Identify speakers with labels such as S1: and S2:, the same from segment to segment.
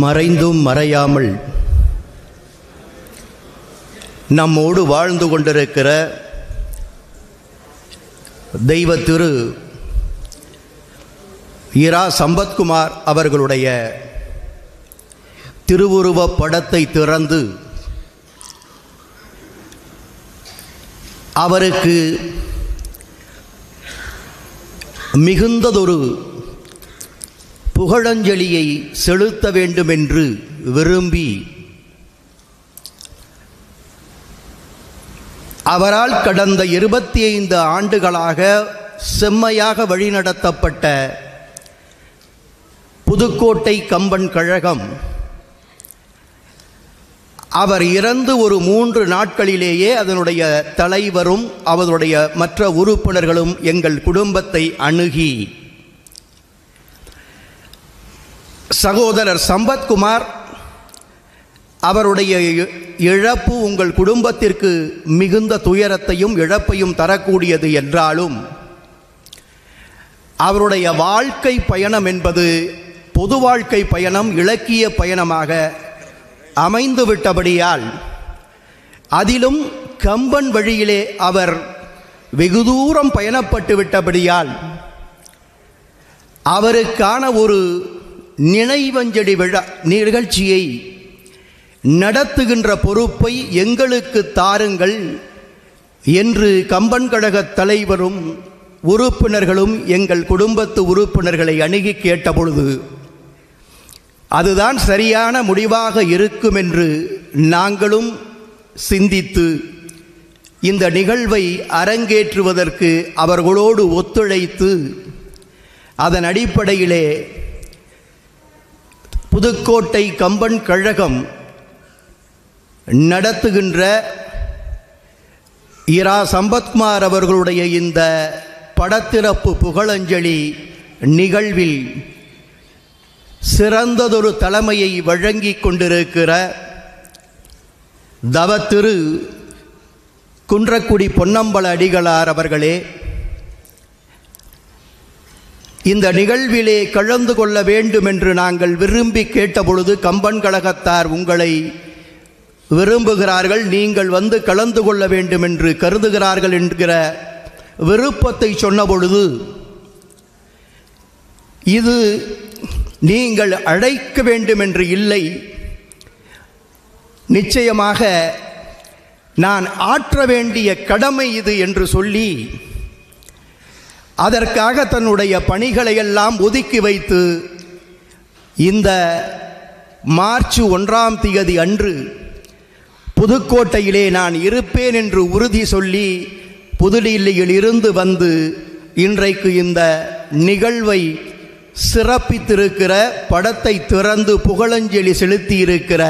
S1: மறைந்தும் மறையாமல் நம்மோடு வாழ்ந்து கொண்டிருக்கிற தெய்வ திரு இரா சம்பத்குமார் அவர்களுடைய திருவுருவப் படத்தை திறந்து அவருக்கு மிகுந்ததொரு புகழஞ்சலியை செலுத்த வேண்டுமென்று விரும்பி அவரால் கடந்த 25 ஆண்டுகளாக செம்மையாக வழிநடத்தப்பட்ட புதுக்கோட்டை கம்பன் கழகம் அவர் இறந்து ஒரு 3 நாட்களிலேயே அதனுடைய தலைவரும் அவருடைய மற்ற உறுப்பினர்களும் எங்கள் குடும்பத்தை அணுகி, சகோதரர் சம்பத்குமார் அவருடைய இழப்பு உங்கள் குடும்பத்திற்கு மிகுந்த துயரத்தையும் இழப்பையும் தரக்கூடியது என்றாலும் அவருடைய வாழ்க்கை பயணம் என்பது பொது வாழ்க்கை பயணம், இலக்கிய பயணமாக அமைந்துவிட்டபடியால், அதிலும் கம்பன் வழியிலே அவர் வெகு தூரம் பயணப்பட்டு விட்டபடியால் அவருக்கான ஒரு நினைவஞ்சலி விழா நிகழ்ச்சியை நடத்துகின்ற பொறுப்பை எங்களுக்கு தாருங்கள் என்று கம்பன் கழக தலைவரும் உறுப்பினர்களும் எங்கள் குடும்பத்து உறுப்பினர்களை அணுகி கேட்டபொழுது, அதுதான் சரியான முடிவாக இருக்கும் என்று நாங்களும் சிந்தித்து இந்த நிகழ்வை அரங்கேற்றுவதற்கு அவர்களோடு ஒத்துழைத்து அதன் அடிப்படையிலே புதுக்கோட்டை கம்பன் கழகம் நடத்துகின்ற இரா சம்பத்குமார் அவர்களுடைய இந்த படத்திறப்பு புகழஞ்சலி நிகழ்வில் சிறந்ததொரு தலைமையை வழங்கி கொண்டிருக்கிற தவத்திரு குன்றக்குடி பொன்னம்பல அடிகளார் அவர்களே, இந்த நிகழ்விலே கலந்து கொள்ள வேண்டும் என்று நாங்கள் விரும்பி கேட்டபொழுது கம்பன் கழகத்தார் உங்களை விரும்புகிறார்கள், நீங்கள் வந்து கலந்து கொள்ள வேண்டும் என்று கருதுகிறார்கள் என்கிற விருப்பத்தை சொன்னபொழுது, இது நீங்கள் அழைக்க வேண்டும் என்று இல்லை, நிச்சயமாக நான் ஆற்ற வேண்டிய கடமை இது என்று சொல்லி அதற்காக தன்னுடைய பணிகளை எல்லாம் ஒதுக்கி வைத்து இந்த மார்ச் 1ஆம் தேதி அன்று புதுக்கோட்டையிலே நான் இருப்பேன் என்று உறுதி சொல்லி புதுடில்லியில் இருந்து வந்து இன்றைக்கு இந்த நிகழ்வை சிறப்பித்திருக்கிற, படத்தை திறந்து புகழஞ்சலி செலுத்தியிருக்கிற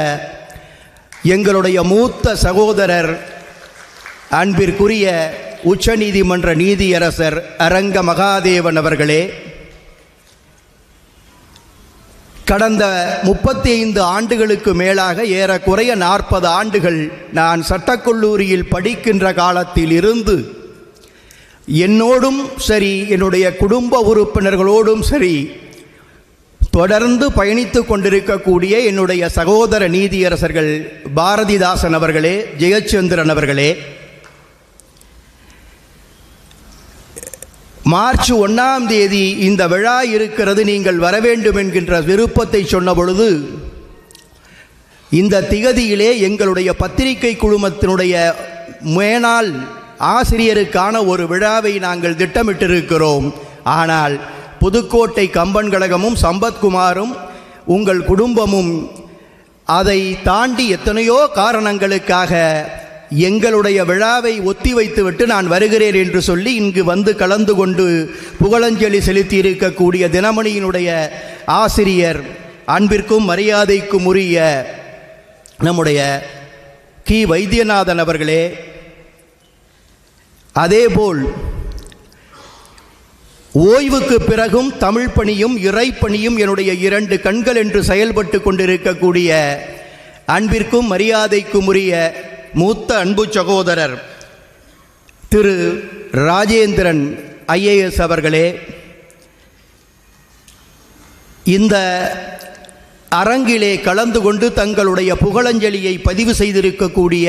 S1: எங்களுடைய மூத்த சகோதரர் அன்பிற்குரிய உச்சநீதிமன்ற நீதியரசர் அரங்க மகாதேவன் அவர்களே, கடந்த 35 ஆண்டுகளுக்கு மேலாக ஏறக்குறைய 40 ஆண்டுகள் நான் சட்டக்கல்லூரியில் படிக்கின்ற காலத்தில் இருந்து என்னோடும் சரி என்னுடைய குடும்ப உறுப்பினர்களோடும் சரி தொடர்ந்து பயணித்து கொண்டிருக்கக்கூடிய என்னுடைய சகோதர நீதியரசர்கள் பாரதிதாசன் அவர்களே, ஜெயச்சந்திரன் அவர்களே, மார்ச் 1ஆம் தேதி இந்த விழா இருக்கிறது, நீங்கள் வர வேண்டும் என்கின்ற விருப்பத்தை சொன்ன பொழுது, இந்த திகதியிலே எங்களுடைய பத்திரிகை குழுமத்தினுடைய மேனாள் ஆசிரியருக்கான ஒரு விழாவை நாங்கள் திட்டமிட்டிருக்கிறோம். ஆனால் புதுக்கோட்டை கம்பன் கழகமும் சம்பத்குமாரும் உங்கள் குடும்பமும் அதை தாண்டி எத்தனையோ காரணங்களுக்காக எங்களுடைய விழாவை ஒத்தி வைத்துவிட்டு நான் வருகிறேன் என்று சொல்லி இங்கு வந்து கலந்து கொண்டு புகழஞ்சலி செலுத்தி இருக்கக்கூடிய தினமணியினுடைய ஆசிரியர் அன்பிற்கும் மரியாதைக்கும் உரிய நம்முடைய கி வைத்தியநாதன் அவர்களே, அதேபோல் ஓய்வுக்கு பிறகும் தமிழ் பணியும் இறைப்பணியும் என்னுடைய 2 கண்கள் என்று செயல்பட்டு கொண்டிருக்கக்கூடிய அன்பிற்கும் மரியாதைக்கும் உரிய மூத்த அன்பு சகோதரர் திரு ராஜேந்திரன் IAS அவர்களே, இந்த அரங்கிலே கலந்து கொண்டு தங்களுடைய புகழஞ்சலியை பதிவு செய்திருக்கக்கூடிய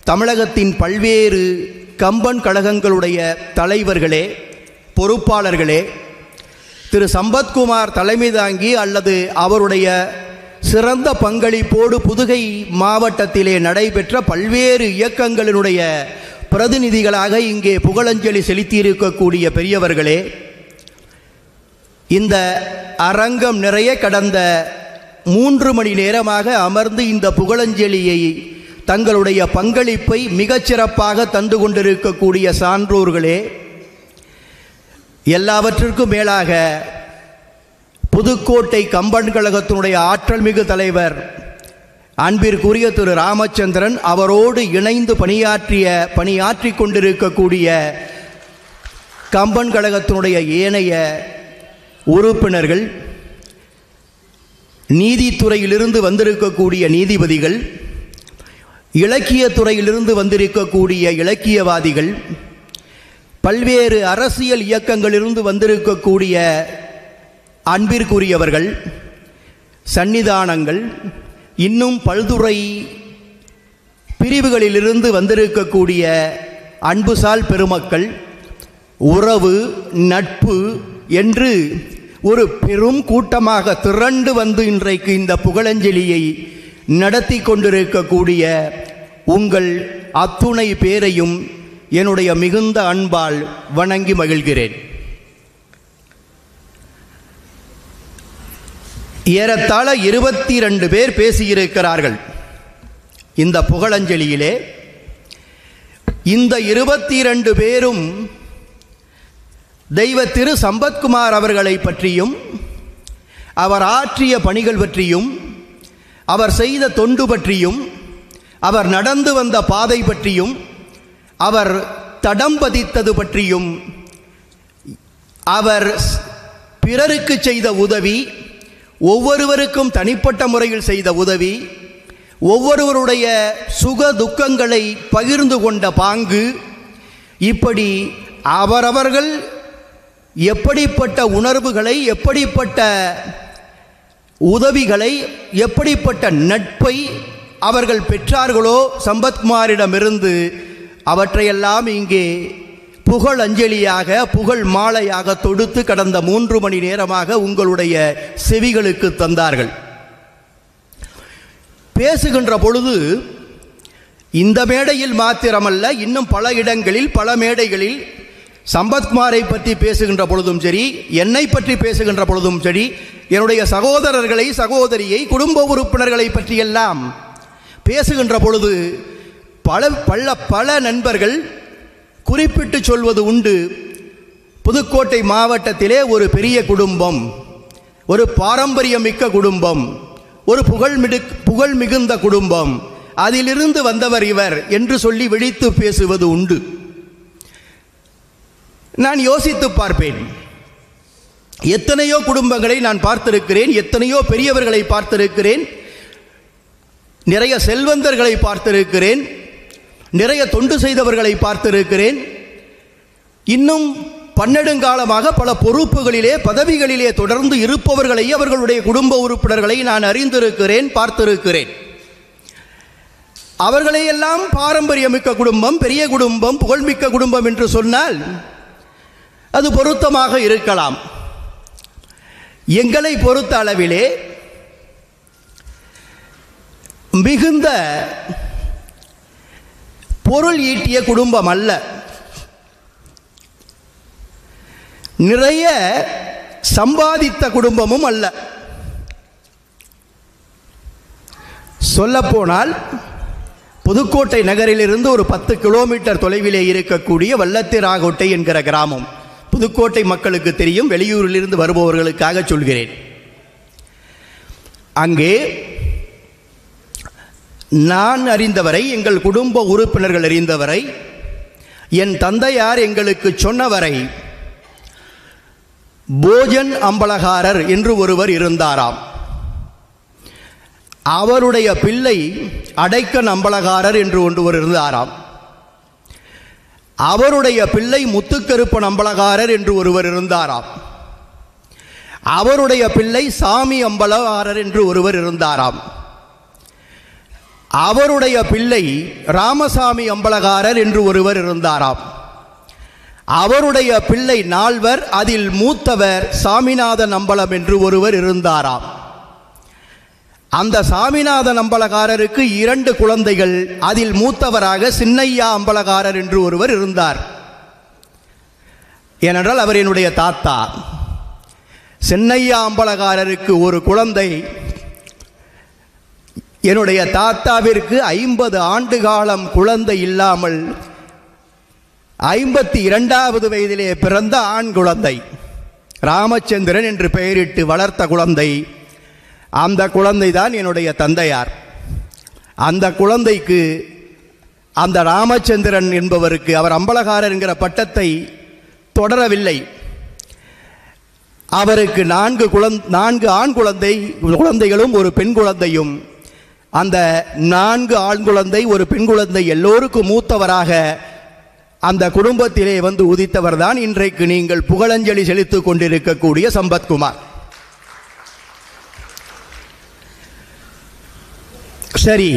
S1: தமிழகத்தின் பல்வேறு கம்பன் கழகங்களுடைய தலைவர்களே, பொறுப்பாளர்களே, திரு சம்பத்குமார் தலைமை தாங்கி அல்லது அவருடைய சிறந்த பங்களிப்போடு புதுகை மாவட்டத்திலே நடைபெற்ற பல்வேறு இயக்கங்களினுடைய பிரதிநிதிகளாக இங்கே புகழஞ்சலி செலுத்தியிருக்கக்கூடிய பெரியவர்களே, இந்த அரங்கம் நிறைய கடந்த 3 மணி நேரமாக அமர்ந்து இந்த புகழஞ்சலியை தங்களுடைய பங்களிப்பை மிகச்சிறப்பாக தந்து கொண்டிருக்கக்கூடிய சான்றோர்களே, எல்லாவற்றிற்கும் மேலாக புதுக்கோட்டை கம்பன் கழகத்தினுடைய ஆற்றல் மிகு தலைவர் அன்பிற்குரிய திரு ராமச்சந்திரன் அவரோடு இணைந்து பணியாற்றி கொண்டிருக்கக்கூடிய கம்பன் கழகத்தினுடைய ஏனைய உறுப்பினர்கள், நீதித்துறையிலிருந்து வந்திருக்கக்கூடிய நீதிபதிகள், இலக்கியத்துறையிலிருந்து வந்திருக்கக்கூடிய இலக்கியவாதிகள், பல்வேறு அரசியல் இயக்கங்களிலிருந்து வந்திருக்கக்கூடிய அன்பிற்குரியவர்கள், சன்னிதானங்கள், இன்னும் பல்துறை பிரிவுகளிலிருந்து வந்திருக்கக்கூடிய அன்புசால் பெருமக்கள், உறவு, நட்பு என்று ஒரு பெரும் கூட்டமாக திரண்டு வந்து இன்றைக்கு இந்த புகழஞ்சலியை நடத்தி கொண்டிருக்கக்கூடிய உங்கள் அத்துணை பேரையும் என்னுடைய மிகுந்த அன்பால் வணங்கி மகிழ்கிறேன். ஏறத்தாழ 22 பேர் பேசியிருக்கிறார்கள் இந்த புகழஞ்சலியிலே. இந்த 22 பேரும் தெய்வ திரு சம்பத்குமார் அவர்களை பற்றியும், அவர் ஆற்றிய பணிகள் பற்றியும், அவர் செய்த தொண்டு பற்றியும், அவர் நடந்து வந்த பாதை பற்றியும், அவர் தடம் பதித்தது பற்றியும், அவர் பிறருக்கு செய்த உதவி, ஒவ்வொருவருக்கும் தனிப்பட்ட முறையில் செய்த உதவி, ஒவ்வொருவருடைய சுக துக்கங்களை பகிர்ந்து கொண்ட பாங்கு, இப்படி அவரவர்கள் எப்படிப்பட்ட உணர்வுகளை, எப்படிப்பட்ட உதவிகளை, எப்படிப்பட்ட நட்பை அவர்கள் பெற்றார்களோ சம்பத்குமாரிடமிருந்து, அவற்றையெல்லாம் இங்கே புகழ் அஞ்சலியாக, புகழ் மாலையாக தொடுத்து கடந்த 3 மணி நேரமாக உங்களுடைய செவிகளுக்கு தந்தார்கள். பேசுகின்ற பொழுது இந்த மேடையில் மாத்திரமல்ல, இன்னும் பல இடங்களில், பல மேடைகளில் சம்பத்குமாரை பற்றி பேசுகின்ற பொழுதும் சரி, என்னை பற்றி பேசுகின்ற பொழுதும் சரி, என்னுடைய சகோதரர்களை, சகோதரியை, குடும்ப உறுப்பினர்களை பற்றியெல்லாம் பேசுகின்ற பொழுது பல நண்பர்கள் குறிப்பிட்டு சொல்வது உண்டு, புதுக்கோட்டை மாவட்டத்திலே ஒரு பெரிய குடும்பம், ஒரு பாரம்பரியமிக்க குடும்பம், ஒரு புகழ் மிகுந்த குடும்பம், அதிலிருந்து வந்தவர் இவர் என்று சொல்லி விழித்து பேசுவது உண்டு. நான் யோசித்து பார்ப்பேன். எத்தனையோ குடும்பங்களை நான் பார்த்திருக்கிறேன், எத்தனையோ பெரியவர்களை பார்த்திருக்கிறேன், நிறைய செல்வந்தர்களை பார்த்திருக்கிறேன், நிறைய தொண்டு செய்தவர்களை பார்த்திருக்கிறேன். இன்னும் பன்னெடுங்காலமாக பல பொறுப்புகளிலே, பதவிகளிலே தொடர்ந்து இருப்பவர்களை, அவர்களுடைய குடும்ப உறுப்பினர்களை நான் அறிந்திருக்கிறேன், பார்த்திருக்கிறேன். அவர்களையெல்லாம் பாரம்பரியமிக்க குடும்பம், பெரிய குடும்பம், புகழ்மிக்க குடும்பம் என்று சொன்னால் அது பொருத்தமாக இருக்கலாம். எங்களை பொறுத்த அளவிலே மிகுந்த பொருள் ஈட்டிய குடும்பம் அல்ல, நிறைய சம்பாதித்த குடும்பமும் அல்ல. சொல்லப்போனால் புதுக்கோட்டை நகரிலிருந்து ஒரு 10 கிலோமீட்டர் தொலைவிலே இருக்கக்கூடிய வல்லத்திராகோட்டை என்கிற கிராமம், புதுக்கோட்டை மக்களுக்கு தெரியும், வெளியூரிலிருந்து வருபவர்களுக்காக சொல்கிறேன். அங்கே நான் அறிந்தவரை, எங்கள் குடும்ப உறுப்பினர்கள் அறிந்தவரை, என் தந்தையார் எங்களுக்கு சொன்னவரை, போஜன் அம்பலகாரர் என்று ஒருவர் இருந்தாராம். அவருடைய பிள்ளை அடைக்கன் அம்பலகாரர் என்று ஒருவர் இருந்தாராம். அவருடைய பிள்ளை முத்துக்கருப்பன் அம்பலகாரர் என்று ஒருவர் இருந்தாராம். அவருடைய பிள்ளை சாமி அம்பலகாரர் என்று ஒருவர் இருந்தாராம். அவருடைய பிள்ளை ராமசாமி அம்பலகாரர் என்று ஒருவர் இருந்தாராம். அவருடைய பிள்ளை நால்வர், அதில் மூத்தவர் சாமிநாதன் அம்பலம் என்று ஒருவர் இருந்தாராம். அந்த சாமிநாதன் அம்பலகாரருக்கு 2 குழந்தைகள், அதில் மூத்தவராக சின்னையா அம்பலகாரர் என்று ஒருவர் இருந்தார். ஏனென்றால் அவர் என்னுடைய தாத்தா. சின்னையா அம்பலகாரருக்கு ஒரு குழந்தை. என்னுடைய தாத்தாவிற்கு 50 ஆண்டு காலம் குழந்தை இல்லாமல் 52வது வயதிலே பிறந்த ஆண் குழந்தை, ராமச்சந்திரன் என்று பெயரிட்டு வளர்த்த குழந்தை. அந்த குழந்தை தான் என்னுடைய தந்தையார். அந்த குழந்தைக்கு, அந்த ராமச்சந்திரன் என்பவருக்கு, அவர் அம்பலகாரர் என்கிற பட்டத்தை தொடரவில்லை. அவருக்கு 4 ஆண் குழந்தைகளும் ஒரு பெண் குழந்தையும். அந்த 4 ஆண் குழந்தை ஒரு பெண் குழந்தை எல்லோருக்கும் மூத்தவராக அந்த குடும்பத்திலே வந்து உதித்தவர் தான் இன்றைக்கு நீங்கள் புகழஞ்சலி செலுத்திக் கொண்டிருக்கக்கூடிய சம்பத்குமார். சரி,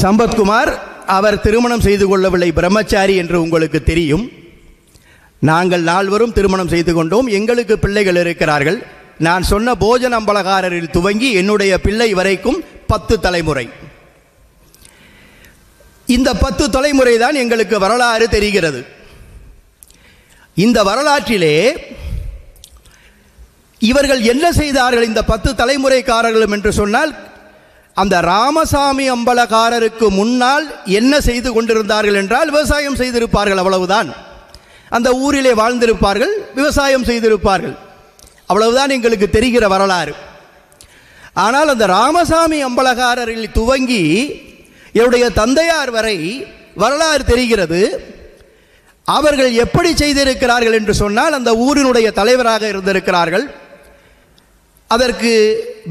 S1: சம்பத்குமார் அவர் திருமணம் செய்து கொள்ளவில்லை, பிரம்மச்சாரி என்று உங்களுக்கு தெரியும். நாங்கள் 4வரும் திருமணம் செய்து கொண்டோம். எங்களுக்கு பிள்ளைகள் இருக்கிறார்கள். நான் சொன்ன போஜன அம்பலகாரரில் துவங்கி என்னுடைய பிள்ளை வரைக்கும் 10 தலைமுறை. இந்த 10 தலைமுறை தான் எங்களுக்கு வரலாறு தெரிகிறது. இந்த வரலாற்றிலே இவர்கள் என்ன செய்தார்கள் இந்த 10 தலைமுறைக்காரர்களும் என்று சொன்னால், அந்த ராமசாமி அம்பலகாரருக்கு முன்னால் என்ன செய்து கொண்டிருந்தார்கள் என்றால், விவசாயம் செய்திருப்பார்கள், அவ்வளவுதான். அந்த ஊரிலே வாழ்ந்திருப்பார்கள், விவசாயம் செய்திருப்பார்கள், அவ்வளவுதான் எங்களுக்கு தெரிகிற வரலாறு. ஆனால் அந்த ராமசாமி அம்பலகாரரில் துவங்கி என்னுடைய தந்தையார் வரை வரலாறு தெரிகிறது. அவர்கள் எப்படி செய்திருக்கிறார்கள் என்று சொன்னால், அந்த ஊரினுடைய தலைவராக இருந்திருக்கிறார்கள். அதற்கு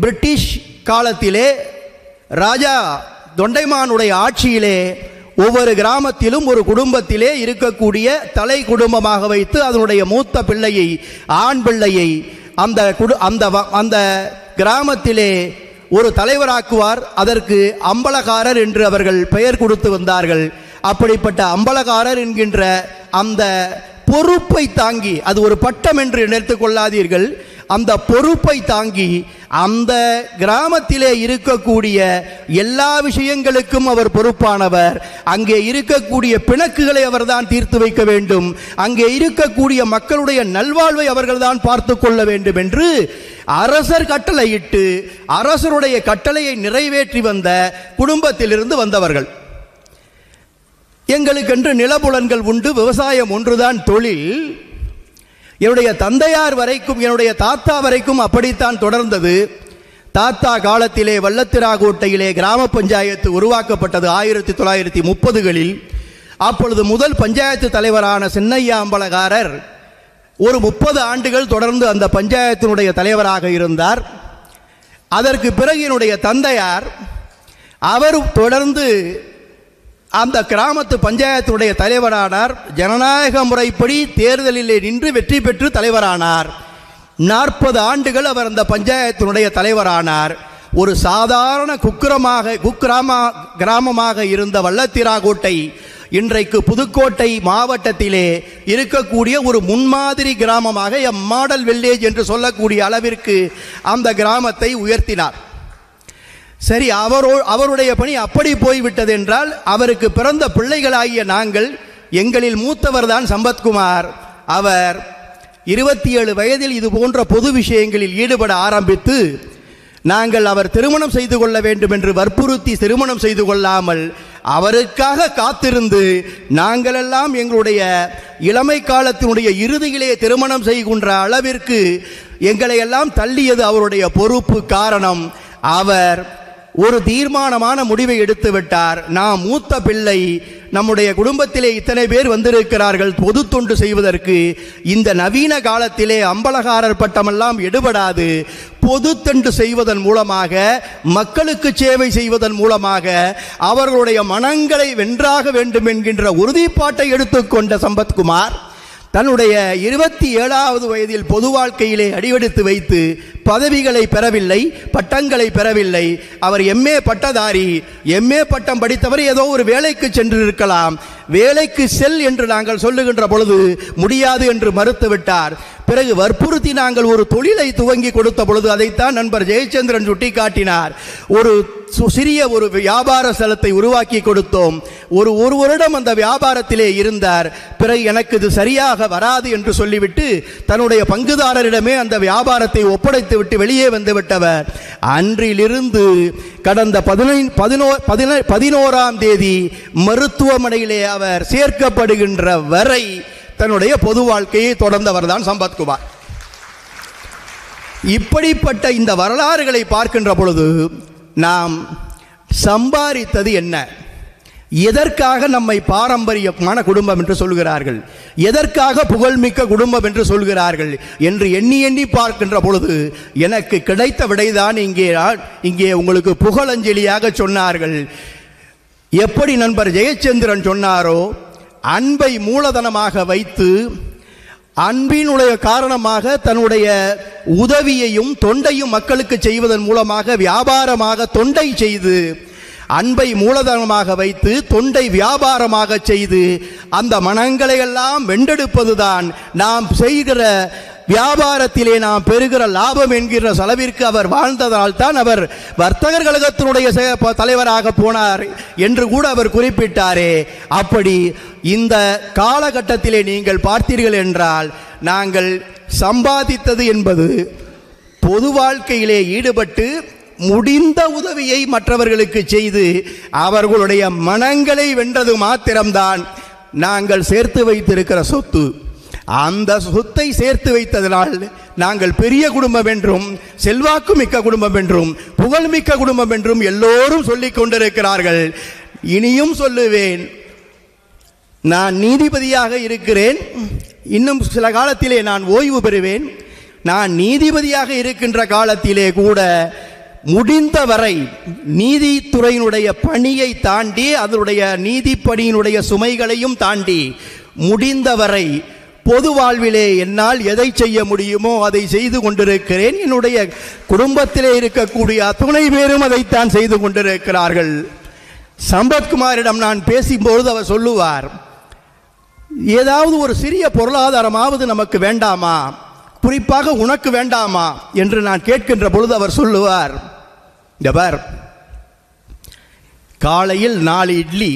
S1: பிரிட்டிஷ் காலத்திலே ராஜா தொண்டைமானுடைய ஆட்சியிலே ஒவ்வொரு கிராமத்திலும் ஒரு குடும்பத்திலே இருக்கக்கூடிய தலை குடும்பமாக வைத்து அதனுடைய மூத்த பிள்ளையை, ஆண் பிள்ளையை அந்த கிராமத்திலே ஒரு தலைவராக்குவார். அதற்கு அம்பலகாரர் என்று அவர்கள் பெயர் கொடுத்து வந்தார்கள். அப்படிப்பட்ட அம்பலகாரர் என்கின்ற அந்த பொறுப்பை தாங்கி, அது ஒரு பட்டம் என்று நினைத்துக் கொள்ளாதீர்கள், அந்த பொறுப்பை தாங்கி அந்த கிராமத்திலே இருக்கக்கூடிய எல்லா விஷயங்களுக்கும் அவர் பொறுப்பானவர். அங்கே இருக்கக்கூடிய பிணக்குகளை அவர்தான் தீர்த்து வைக்க வேண்டும். அங்கே இருக்கக்கூடிய மக்களுடைய நல்வாழ்வை அவர்கள்தான் பார்த்து கொள்ள வேண்டும் என்று அரசர் கட்டளையிட்டு அரசருடைய கட்டளையை நிறைவேற்றி வந்த குடும்பத்திலிருந்து வந்தவர்கள். எங்களுக்கென்று நிலபுலன்கள் உண்டு, விவசாயம் ஒன்றுதான் தொழில். என்னுடைய தந்தையார் வரைக்கும், என்னுடைய தாத்தா வரைக்கும் அப்படித்தான் தொடர்ந்தது. தாத்தா காலத்திலே வல்லத்திராகோட்டையிலே கிராம பஞ்சாயத்து உருவாக்கப்பட்டது 1930களில். அப்பொழுது முதல் பஞ்சாயத்து தலைவரான சின்னையா அம்பலகாரர் ஒரு 30 ஆண்டுகள் தொடர்ந்து அந்த பஞ்சாயத்தினுடைய தலைவராக இருந்தார். அதற்கு பிறகு என்னுடைய தந்தையார், அவர் தொடர்ந்து அந்த கிராமத்து பஞ்சாயத்துடைய தலைவரானார். ஜனநாயக முறைப்படி தேர்தலிலே நின்று வெற்றி பெற்று தலைவரானார். 40 ஆண்டுகள் அவர் அந்த பஞ்சாயத்தினுடைய தலைவரானார். ஒரு சாதாரண கிராமமாக இருந்த வல்லத்திராகோட்டை இன்றைக்கு புதுக்கோட்டை மாவட்டத்திலே இருக்கக்கூடிய ஒரு முன்மாதிரி கிராமமாக, மாடல் வில்லேஜ் என்று சொல்லக்கூடிய அளவிற்கு அந்த கிராமத்தை உயர்த்தினார். சரி, அவருடைய பணி அப்படி போய்விட்டது என்றால், அவருக்கு பிறந்த பிள்ளைகளாகிய நாங்கள், எங்களில் மூத்தவர் தான் சம்பத்குமார். அவர் 27 வயதில் இது போன்ற பொது விஷயங்களில் ஈடுபட ஆரம்பித்து, நாங்கள் அவர் திருமணம் செய்து கொள்ள வேண்டும் என்று வற்புறுத்தி திருமணம் செய்து கொள்ளாமல் அவருக்காக காத்திருந்து, நாங்களெல்லாம் எங்களுடைய இளமை காலத்தினுடைய இறுதியிலே திருமணம் செய்கின்ற அளவிற்கு எங்களை எல்லாம் தள்ளியது அவருடைய பொறுப்பு. காரணம், அவர் ஒரு தீர்மானமான முடிவை எடுத்து விட்டார். நாம் மூத்த பிள்ளை, நம்முடைய குடும்பத்திலே இத்தனை பேர் வந்திருக்கிறார்கள் பொது தொண்டு செய்வதற்கு. இந்த நவீன காலத்திலே அம்பலகாரர் பட்டமெல்லாம் எடுபடாது. பொது தொண்டு செய்வதன் மூலமாக, மக்களுக்கு சேவை செய்வதன் மூலமாக அவர்களுடைய மனங்களை வென்றாக வேண்டும் என்கின்ற உறுதிப்பாட்டை எடுத்துக்கொண்ட சம்பத்குமார் தன்னுடைய 27வது வயதில் பொது வாழ்க்கையிலே அடியெடுத்து வைத்து பதவிகளை பெறவில்லை, பட்டங்களை பெறவில்லை. அவர் எம்ஏ பட்டதாரி. எம்ஏ பட்டம் படித்தவர் ஏதோ ஒரு வேலைக்கு சென்று இருக்கலாம். வேலைக்கு செல் என்று நாங்கள் சொல்லுகின்ற பொழுது முடியாது என்று மறுத்துவிட்டார். பிறகு வற்புறுத்தி நாங்கள் ஒரு தொழிலை துவங்கி கொடுத்த பொழுது அதைத்தான் நண்பர் ஜெயச்சந்திரன் சுட்டிக்காட்டினார். ஒரு சிறிய ஒரு வியாபார ஸ்தலத்தை உருவாக்கி கொடுத்தோம். ஒரு வருடம் அந்த வியாபாரத்திலே இருந்தார். பிறகு எனக்கு இது சரியாக வராது என்று சொல்லிவிட்டு தன்னுடைய பங்குதாரரிடமே அந்த வியாபாரத்தை ஒப்படைத்து விட்டு வெளியே வந்து விட்டவர். அன்றிலிருந்து கடந்த 11ஆம் தேதி மருத்துவமனையிலே அவர் சேர்க்கப்படுகின்ற வரை தன்னுடைய பொது வாழ்க்கையை தொடர்ந்தவர் தான் சம்பத்குமார். இப்படிப்பட்ட இந்த வரலாறுகளை பார்க்கின்ற பொழுது நாம் சம்பாதித்தது என்ன? எதற்காக நம்மை பாரம்பரியமான குடும்பம் என்று சொல்கிறார்கள், எதற்காக புகழ்மிக்க குடும்பம் என்று சொல்கிறார்கள் என்று எண்ணி எண்ணி பார்க்கின்ற பொழுது எனக்கு கிடைத்த விடைதான் இங்கே உங்களுக்கு புகழஞ்சலியாக சொன்னார்கள். எப்படி நண்பர் ஜெயச்சந்திரன் சொன்னாரோ, அன்பை மூலதனமாக வைத்து அன்பினுடைய காரணமாக தன்னுடைய உதவியையும் தொண்டையும் மக்களுக்கு செய்வதன் மூலமாக வியாபாரமாக தொண்டை செய்து, அன்பை மூலதனமாக வைத்து தொண்டை வியாபாரமாக செய்து அந்த மனங்களை எல்லாம் வென்றெடுப்பதுதான் நாம் செய்கிற வியாபாரத்திலே நாம் பெறுகிற லாபம் என்கிற செலவிற்கு அவர் வாழ்ந்ததால் தான் அவர் வர்த்தகர் கழகத்தினுடைய தலைவராக போனார் என்று கூட அவர் குறிப்பிட்டாரே. அப்படி இந்த காலகட்டத்திலே நீங்கள் பார்த்தீர்கள் என்றால் நாங்கள் சம்பாதித்தது என்பது பொது வாழ்க்கையிலே ஈடுபட்டு முடிந்த உதவியை மற்றவர்களுக்கு செய்து அவர்களுடைய மனங்களை வென்றது மாத்திரம்தான் நாங்கள் சேர்த்து வைத்திருக்கிற சொத்து. அந்த சொத்தை சேர்த்து வைத்ததனால் நாங்கள் பெரிய குடும்பம் என்றும் செல்வாக்கு மிக்க குடும்பம் என்றும் புகழ்மிக்க குடும்பம் என்றும் எல்லோரும் சொல்லிக் கொண்டிருக்கிறார்கள். இனியும் சொல்லுவேன், நான் நீதிபதியாக இருக்கிறேன். இன்னும் சில காலத்திலே நான் ஓய்வு பெறுவேன். நான் நீதிபதியாக இருக்கின்ற காலத்திலே கூட முடிந்தவரை நீதித்துறையினுடைய பணியை தாண்டி அதனுடைய நீதிப்பணியினுடைய சுமைகளையும் தாண்டி முடிந்தவரை பொது வாழ்விலே என்னால் எதை செய்ய முடியுமோ அதை செய்து கொண்டிருக்கிறேன். என்னுடைய குடும்பத்திலே இருக்கக்கூடிய அத்துணை பேரும் அதைத்தான் செய்து கொண்டிருக்கிறார்கள். சம்பத்குமாரிடம் நான் பேசும்போது அவர் சொல்லுவார், ஏதாவது ஒரு சிறிய பொருளாதாரமாவது நமக்கு வேண்டாமா, குறிப்பாக உனக்கு வேண்டாமா என்று நான் கேட்கின்ற பொழுது அவர் சொல்லுவார், ஜபர் காலையில் 4 இட்லி,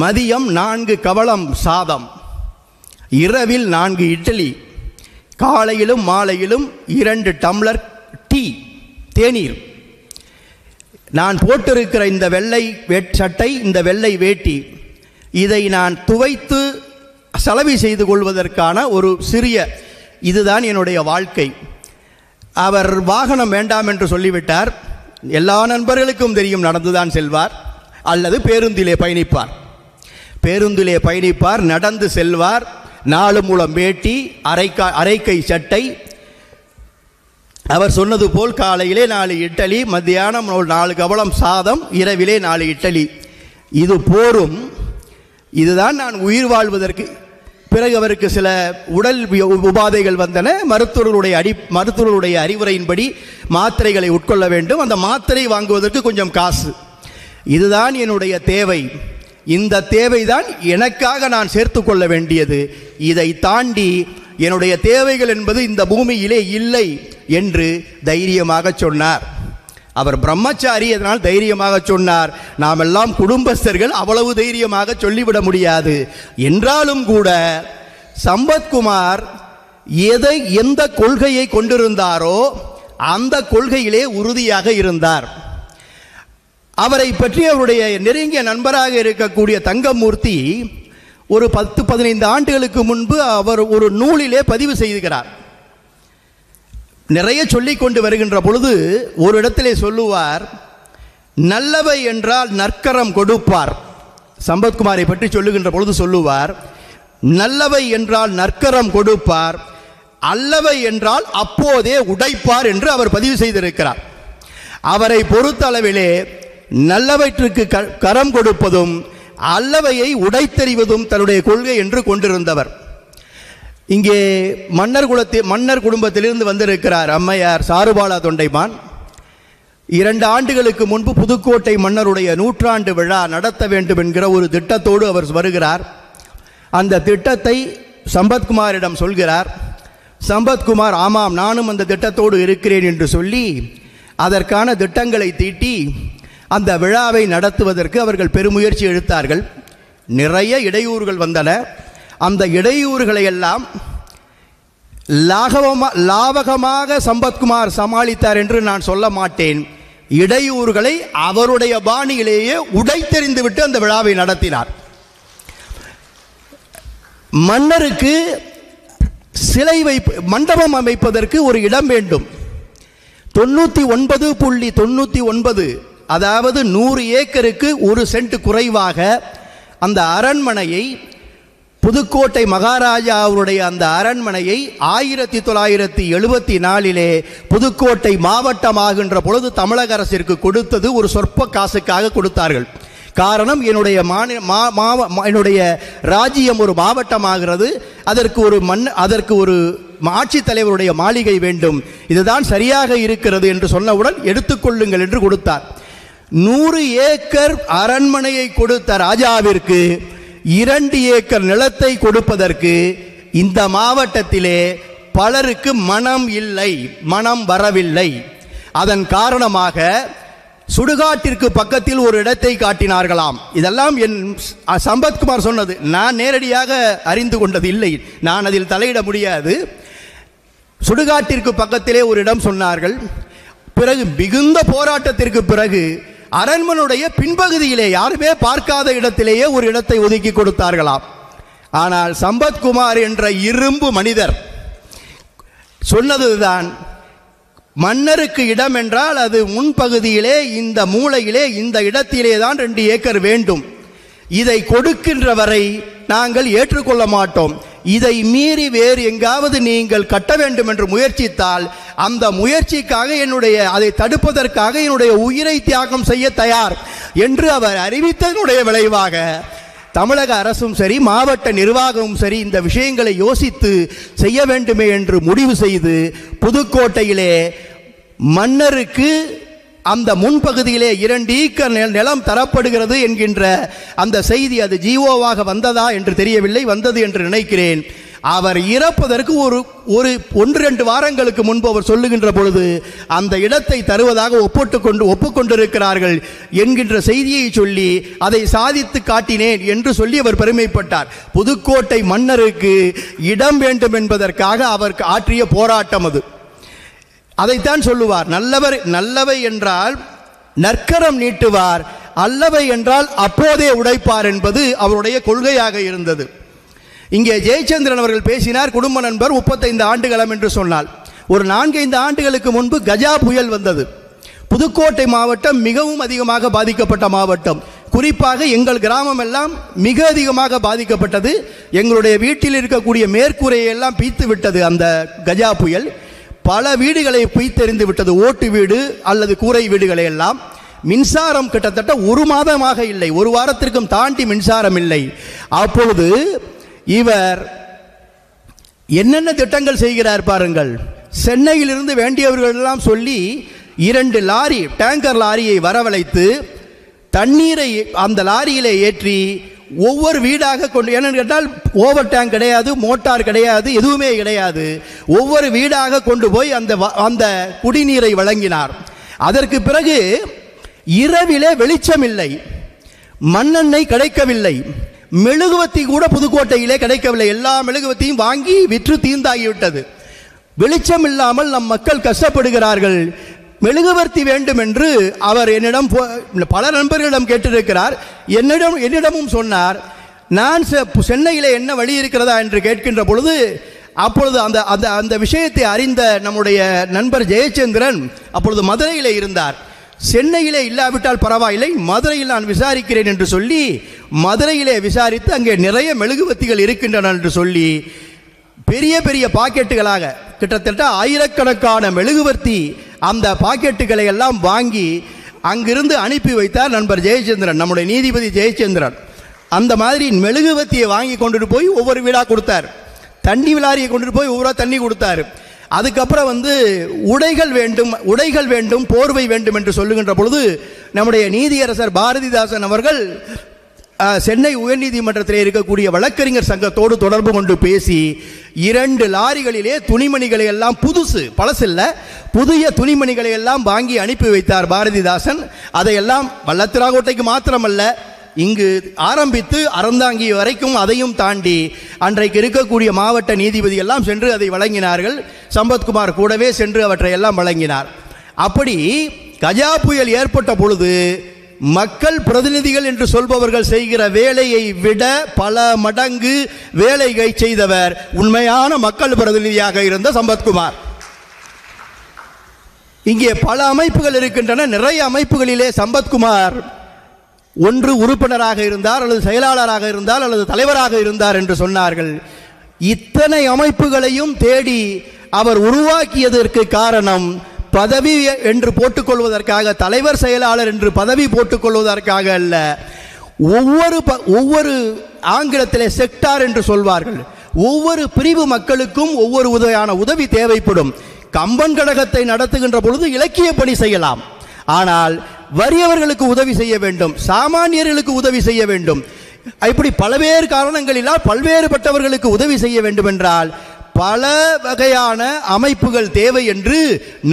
S1: மதியம் 4 கவளம் சாதம், இரவில் 4 இட்லி, காலையிலும் மாலையிலும் 2 டம்ளர் டீ தேநீர். நான் போட்டிருக்கிற இந்த வெள்ளை சட்டை, இந்த வெள்ளை வேட்டி, இதை நான் துவைத்து செலவு செய்து கொள்வதற்கான ஒரு சிறிய இதுதான் என்னுடைய வாழ்க்கை. அவர் வாகனம் வேண்டாம் என்று சொல்லிவிட்டார். எல்லா நண்பர்களுக்கும் தெரியும், நடந்துதான் செல்வார் அல்லது பேருந்திலே பயணிப்பார். பேருந்திலே பயணிப்பார், நடந்து செல்வார். 4 முழம் வேட்டி, அரைக்கை சட்டை. அவர் சொன்னது போல் காலையிலே 4 இட்லி, மத்தியானம் 4 கவளம் சாதம், இரவிலே 4 இட்லி. இது போரும். இதுதான் நான் உயிர் வாழ்வதற்கு. பிறகு அவருக்கு சில உடல் உபாதைகள் வந்தன. மருத்துவர்களுடைய அறிவுரையின்படி மாத்திரைகளை உட்கொள்ள வேண்டும். அந்த மாத்திரை வாங்குவதற்கு கொஞ்சம் காசு. இதுதான் என்னுடைய தேவை. இந்த தேவைதான் எனக்காக நான் சேர்த்து கொள்ள வேண்டியது. இதை தாண்டி என்னுடைய தேவைகள் என்பது இந்த பூமியிலே இல்லை என்று தைரியமாக சொன்னார். அவர் பிரம்மச்சாரி, அதனால் தைரியமாக சொன்னார். நாம் எல்லாம் குடும்பஸ்தர்கள், அவ்வளவு தைரியமாக சொல்லிவிட முடியாது. என்றாலும் கூட சம்பத்குமார் எந்த கொள்கையை கொண்டிருந்தாரோ அந்த கொள்கையிலே உறுதியாக இருந்தார். அவரை பற்றி அவருடைய நெருங்கிய நண்பராக இருக்கக்கூடிய தங்கமூர்த்தி ஒரு 10-15 ஆண்டுகளுக்கு முன்பு அவர் ஒரு நூலிலே பதிவு செய்கிறார். நிறைய சொல்லிக் கொண்டு வருகின்ற பொழுது ஒரு இடத்திலே சொல்லுவார், நல்லவை என்றால் நற்கரம் கொடுப்பார். சம்பத்குமாரை பற்றி சொல்லுகின்ற பொழுது சொல்லுவார், நல்லவை என்றால் நற்கரம் கொடுப்பார், அல்லவை என்றால் அப்போதே உடைப்பார் என்று அவர் பதிவு செய்திருக்கிறார். அவரை பொறுத்த அளவிலே நல்லவற்றுக்கு கரம் கொடுப்பதும் அல்லவையை உடைத்தெறிவதும் தன்னுடைய கொள்கை என்று கொண்டிருந்தவர். இங்கே மன்னர் குடும்பத்திலிருந்து வந்திருக்கிறார் அம்மையார் சாருபாலா தொண்டைமான். 2 ஆண்டுகளுக்கு முன்பு புதுக்கோட்டை மன்னருடைய 100ஆண்டு விழா நடத்த வேண்டும் என்கிற ஒரு திட்டத்தோடு அவர் வருகிறார். அந்த திட்டத்தை சம்பத்குமாரிடம் சொல்கிறார். சம்பத்குமார் ஆமாம் நானும் அந்த திட்டத்தோடு இருக்கிறேன் என்று சொல்லி அதற்கான திட்டங்களை தீட்டி அந்த விழாவை நடத்துவதற்கு அவர்கள் பெருமுயற்சி எடுத்தார்கள். நிறைய இடையூறுகள் வந்தன. அந்த இடையூறுகளை எல்லாம் லாவகமாக சம்பத்குமார் சமாளித்தார் என்று நான் சொல்ல மாட்டேன். இடையூறுகளை அவருடைய பாணியிலேயே உடைத்தெறிந்துவிட்டு அந்த விழாவை நடத்தினார். மன்னருக்கு சிலை மண்டபம் அமைப்பதற்கு ஒரு இடம் வேண்டும். 99.99 அதாவது 100 ஏக்கருக்கு 1 சென்ட் குறைவாக அந்த அரண்மனையை, புதுக்கோட்டை மகாராஜா அவருடைய அந்த அரண்மனையை 1974 புதுக்கோட்டை மாவட்டமாகின்ற பொழுது தமிழக அரசிற்கு கொடுத்தது ஒரு சொற்ப காசுக்காக கொடுத்தார்கள். காரணம், என்னுடைய ராஜ்யம் ஒரு மாவட்டமாகிறது, அதற்கு ஒரு ஆட்சித்தலைவருடைய மாளிகை வேண்டும், இதுதான் சரியாக இருக்கிறது என்று சொன்னவுடன் எடுத்துக்கொள்ளுங்கள் என்று கொடுத்தார். 100 ஏக்கர் அரண்மனையை கொடுத்த ராஜாவிற்கு 2 ஏக்கர் நிலத்தை கொடுப்பதற்கு இந்த மாவட்டத்திலே பலருக்கு மனம் வரவில்லை. அதன் காரணமாக சுடுகாட்டிற்கு பக்கத்தில் ஒரு இடத்தை காட்டினார்களாம். இதெல்லாம் என் சம்பத்குமார் சொன்னது, நான் நேரடியாக அறிந்து கொண்டது இல்லை, நான் அதில் தலையிட முடியாது. சுடுகாட்டிற்கு பக்கத்திலே ஒரு இடம் சொன்னார்கள். பிறகு மிகுந்த போராட்டத்திற்கு பிறகு அரண்மனையுடைய பின்பகுதியிலே யாருமே பார்க்காத இடத்திலேயே ஒரு இடத்தை ஒதுக்கி கொடுத்தார்களாம். ஆனால் சம்பத்குமார் என்ற இரும்பு மனிதர் சொன்னதுதான், மன்னருக்கு இடம் என்றால் அது முன்பகுதியிலே, இந்த மூலையிலே, இந்த இடத்திலே தான் 2 ஏக்கர் வேண்டும். இதை கொடுக்கின்ற வரை நாங்கள் ஏற்றுக்கொள்ள மாட்டோம். இதை மீறி வேறு எங்காவது நீங்கள் கட்ட வேண்டும் என்று முயற்சித்தால் அந்த முயற்சிக்காக அதை தடுப்பதற்காக என்னுடைய உயிரை தியாகம் செய்ய தயார் என்று அவர் அறிவித்ததனுடைய விளைவாக தமிழக அரசும் சரி, மாவட்ட நிர்வாகமும் சரி, இந்த விஷயங்களை யோசித்து செய்ய வேண்டுமே என்று முடிவு செய்து புதுக்கோட்டையிலே மன்னருக்கு அந்த முன்பகுதியிலே 2 ஏக்கர் நிலம் தரப்படுகிறது என்கின்ற அந்த செய்தி, அது ஜிஓவாக வந்ததா என்று தெரியவில்லை, வந்தது என்று நினைக்கிறேன். அவர் இறப்பதற்கு ஒரு 1-2 வாரங்களுக்கு முன்பு அவர் சொல்லுகின்ற பொழுது அந்த இடத்தை தருவதாக ஒப்புக்கொண்டிருக்கிறார்கள் என்கின்ற செய்தியை சொல்லி அதை சாதித்து காட்டினேன் என்று சொல்லி அவர் பெருமைப்பட்டார். புதுக்கோட்டை மன்னருக்கு இடம் வேண்டும் என்பதற்காக அவர் ஆற்றிய போராட்டம் அது. அதைத்தான் சொல்லுவார், நல்லவை என்றால் நற்கரம் நீட்டுவார், அல்லவை என்றால் அப்போதே உடைப்பார் என்பது அவருடைய கொள்கையாக இருந்தது. இங்கே ஜெயச்சந்திரன் அவர்கள் பேசினார், குடும்ப நண்பர் 35 ஆண்டுகளம் என்று சொன்னால். ஒரு 4-5 ஆண்டுகளுக்கு முன்பு கஜா புயல் வந்தது. புதுக்கோட்டை மாவட்டம் மிகவும் அதிகமாக பாதிக்கப்பட்ட மாவட்டம். குறிப்பாக எங்கள் கிராமம் எல்லாம் மிக அதிகமாக பாதிக்கப்பட்டது. எங்களுடைய வீட்டில் இருக்கக்கூடிய மேற்கூரையெல்லாம் பீத்து விட்டது அந்த கஜா புயல். பல வீடுகளை பீத்தெறிந்து விட்டது, ஓட்டு வீடு அல்லது கூரை வீடுகளை எல்லாம். மின்சாரம் கிட்டத்தட்ட 1 மாதமாக இல்லை, 1 வாரத்திற்கும் தாண்டி மின்சாரம் இல்லை. அப்பொழுது இவர் என்னென்ன திட்டங்கள் செய்கிறார் பாருங்கள். சென்னையிலிருந்து வேண்டியவர்கள் எல்லாம் சொல்லி 2 லாரி, டேங்கர் லாரியை வரவழைத்து தண்ணீரை அந்த லாரியிலே ஏற்றி ஒவ்வொரு வீடாக கொண்டு, என்னன்னு கேட்டால் ஓவர் டேங்க் கிடையாது, மோட்டார் கிடையாது, எதுவுமே கிடையாது, ஒவ்வொரு வீடாக கொண்டு போய் அந்த குடிநீரை வழங்கினார். அதற்கு பிறகு இரவிலே வெளிச்சம் இல்லை, மண்ணெண்ணெய் கிடைக்கவில்லை, மெழுகுவத்தி கூட புதுக்கோட்டையிலே கிடைக்கவில்லை. எல்லா மெழுகுவத்தியும் வாங்கி விற்று தீர்ந்தாகிவிட்டது. வெளிச்சம் இல்லாமல் நம் மக்கள் கஷ்டப்படுகிறார்கள், மெழுகுவர்த்தி வேண்டும் என்று அவர் என்னிடம் பல நண்பர்களிடம் கேட்டிருக்கிறார். என்னிடமும் சொன்னார். நான் சென்னையில் என்ன வழி இருக்கிறதா என்று கேட்கின்ற பொழுது அப்பொழுது அந்த விஷயத்தை அறிந்த நம்முடைய நண்பர் ஜெயச்சந்திரன் அப்பொழுது மதுரையில் இருந்தார். சென்னையிலே இல்லாவிட்டால் பரவாயில்லை, மதுரையில் நான் விசாரிக்கிறேன் என்று சொல்லி மதுரையிலே விசாரித்து அங்கே நிறைய மெழுகுவத்திகள் இருக்கின்றன என்று சொல்லி பெரிய பெரிய பாக்கெட்டுகளாக கிட்டத்தட்ட ஆயிரக்கணக்கான மெழுகுவர்த்தி அந்த பாக்கெட்டுகளை எல்லாம் வாங்கி அங்கிருந்து அனுப்பி வைத்தார் நண்பர் ஜெயச்சந்திரன், நம்முடைய நீதிபதி ஜெயச்சந்திரன். அந்த மாதிரி மெழுகுவத்தியை வாங்கி கொண்டுட்டு போய் ஒவ்வொரு வீடாக கொடுத்தார். தண்ணி விலாரியை கொண்டு போய் ஊரா தண்ணி கொடுத்தாரு. அதுக்கப்புறம் உடைகள் வேண்டும் போர்வை வேண்டும் என்று சொல்லுகின்ற பொழுது நம்முடைய நீதியரசர் பாரதிதாசன் அவர்கள் சென்னை உயர்நீதிமன்றத்தில் இருக்கக்கூடிய வழக்கறிஞர் சங்கத்தோடு தொடர்பு கொண்டு பேசி 2 லாரிகளிலே துணிமணிகளை எல்லாம் பழசில்ல புதிய துணிமணிகளை எல்லாம் வாங்கி அனுப்பி வைத்தார் பாரதிதாசன். அதையெல்லாம் வல்லத்திராகோட்டைக்கு மாத்திரமல்ல, இங்கு ஆரம்பித்து அறந்தாங்கி வரைக்கும் அதையும் தாண்டி அன்றைக்கு இருக்கக்கூடிய மாவட்ட நீதிபதி எல்லாம் சென்று அதை வழங்கினார்கள். சம்பத்குமார் கூடவே சென்று அவற்றை எல்லாம் வழங்கினார். அப்படி கஜா புயல் ஏற்பட்ட பொழுது மக்கள் பிரதிநிதிகள் என்று சொல்பவர்கள் செய்கிற வேலையை விட பல மடங்கு வேலையை செய்தவர் உண்மையான மக்கள் பிரதிநிதியாக இருந்த சம்பத்குமார். இங்கே பல அமைப்புகள் இருக்கின்றன. நிறைய அமைப்புகளிலே சம்பத்குமார் ஒன்று உறுப்பினராக இருந்தார், அல்லது செயலாளராக இருந்தார், அல்லது தலைவராக இருந்தார் என்று சொன்னார்கள். இத்தனை அமைப்புகளையும் தேடி அவர் உருவாக்கியதற்கு காரணம் பதவி என்று போட்டுக்கொள்வதற்காக, தலைவர் செயலாளர் என்று பதவி போட்டுக்கொள்வதற்காக அல்ல. ஒவ்வொரு ஆங்கிலத்திலே செக்டார் என்று சொல்வார்கள், ஒவ்வொரு பிரிவு மக்களுக்கும் ஒவ்வொரு வகையான உதவி தேவைப்படும். கம்பன் கழகத்தை நடத்துகின்ற பொழுது இலக்கிய பணி செய்யலாம், ஆனால் வறியவர்களுக்கு உதவி செய்ய வேண்டும், சாமானியர்களுக்கு உதவி செய்ய வேண்டும். இப்படி பல்வேறு காரணங்களினால் பல்வேறுபட்டவர்களுக்கு உதவி செய்ய வேண்டும் என்றால் பல வகையான அமைப்புகள் தேவை என்று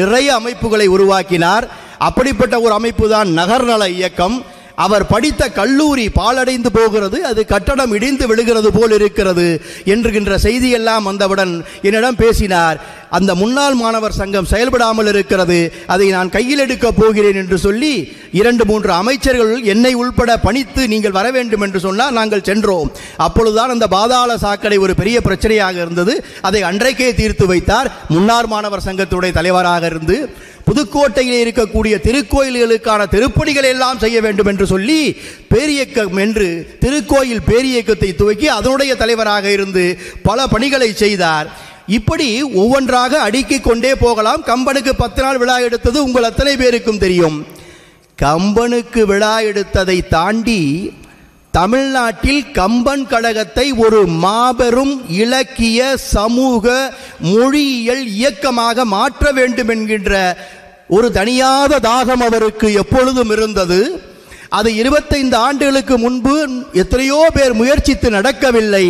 S1: நிறைய அமைப்புகளை உருவாக்கினார். அப்படிப்பட்ட ஒரு அமைப்பு தான் நகர்நல இயக்கம். அவர் படித்த கல்லூரி பாழடைந்து போகிறது, அது கட்டடம் இடிந்து விழுகிறது போல் இருக்கிறது என்கின்ற செய்தியெல்லாம் வந்தவுடன் என்னிடம் பேசினார். அந்த முன்னாள் மாணவர் சங்கம் செயல்படாமல் இருக்கிறது, அதை நான் கையில் எடுக்கப் போகிறேன் என்று சொல்லி 2-3 அமைச்சர்கள் என்னை உள்பட பணித்து நீங்கள் வர வேண்டும் என்று சொன்னால் நாங்கள் சென்றோம். அப்பொழுதுதான் அந்த பாதாள சாக்கடை ஒரு பெரிய பிரச்சனையாக இருந்தது. அதை அன்றைக்கே தீர்த்து வைத்தார். முன்னாள் மாணவர் சங்கத்துடைய தலைவராக இருந்து புதுக்கோட்டையில் இருக்கக்கூடிய திருக்கோயில்களுக்கான திருப்பணிகளை எல்லாம் செய்ய வேண்டும் என்று சொல்லி பேரியக்கம் என்று திருக்கோயில் பேரியக்கத்தை துவக்கி அதனுடைய தலைவராக இருந்து பல பணிகளை செய்தார். இப்படி ஒவ்வொன்றாக அடுக்கிக் கொண்டே போகலாம். கம்பனுக்கு 10 நாள் விழா எடுத்தது உங்கள் அத்தனை பேருக்கும் தெரியும். கம்பனுக்கு விழா எடுத்ததை தாண்டி தமிழ்நாட்டில் கம்பன் கழகத்தை ஒரு மாபெரும் இலக்கிய சமூக மொழியியல் இயக்கமாக மாற்ற வேண்டும் என்கின்ற ஒரு தனியாத தாகம் அவருக்கு எப்பொழுதும் இருந்தது. அது 25 ஆண்டுகளுக்கு முன்பு எத்தனையோ பேர் முயற்சித்து நடக்கவில்லை.